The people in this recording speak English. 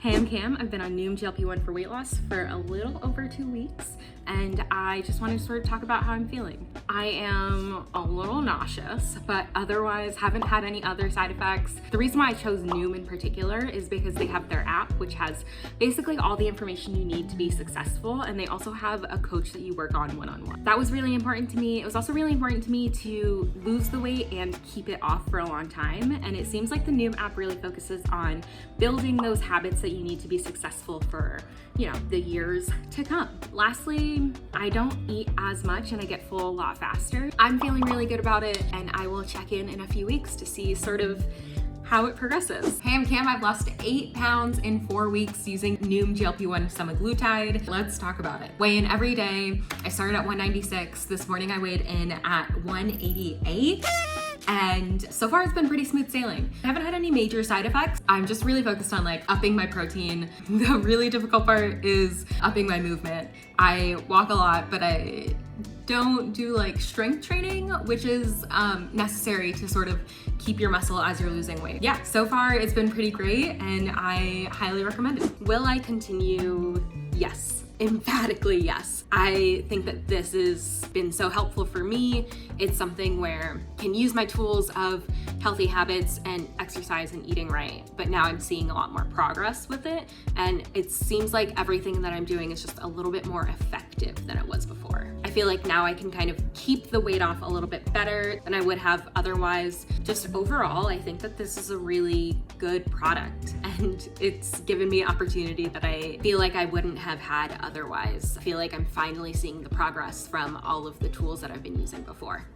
Hey, I'm Cam. I've been on Noom GLP-1 for weight loss for a little over 2 weeks, and I just wanted to sort of talk about how I'm feeling. I am a little nauseous, but otherwise haven't had any other side effects. The reason why I chose Noom in particular is because they have their app, which has basically all the information you need to be successful, and they also have a coach that you work on one-on-one. That was really important to me. It was also really important to me to lose the weight and keep it off for a long time, and it seems like the Noom app really focuses on building those habits that you need to be successful for, the years to come. Lastly, I don't eat as much and I get full a lot faster. I'm feeling really good about it, and I will check in a few weeks to see sort of how it progresses. Hey, I'm Cam. I've lost 8 pounds in 4 weeks using Noom GLP-1 semaglutide. Let's talk about it. Weigh in every day. I started at 196. This morning I weighed in at 188. And so far it's been pretty smooth sailing. I haven't had any major side effects. I'm just really focused on upping my protein. The really difficult part is upping my movement. I walk a lot, but I don't do strength training, which is necessary to sort of keep your muscle as you're losing weight. Yeah, so far it's been pretty great and I highly recommend it. Will I continue? Yes. Emphatically yes. I think that this has been so helpful for me. It's something where I can use my tools of healthy habits and exercise and eating right, but now I'm seeing a lot more progress with it, and it seems like everything that I'm doing is just a little bit more effective than it was before. I feel like now I can kind of keep the weight off a little bit better than I would have otherwise. Just overall, I think that this is a really good product, and it's given me opportunity that I feel like I wouldn't have had otherwise. I feel like I'm finally seeing the progress from all of the tools that I've been using before.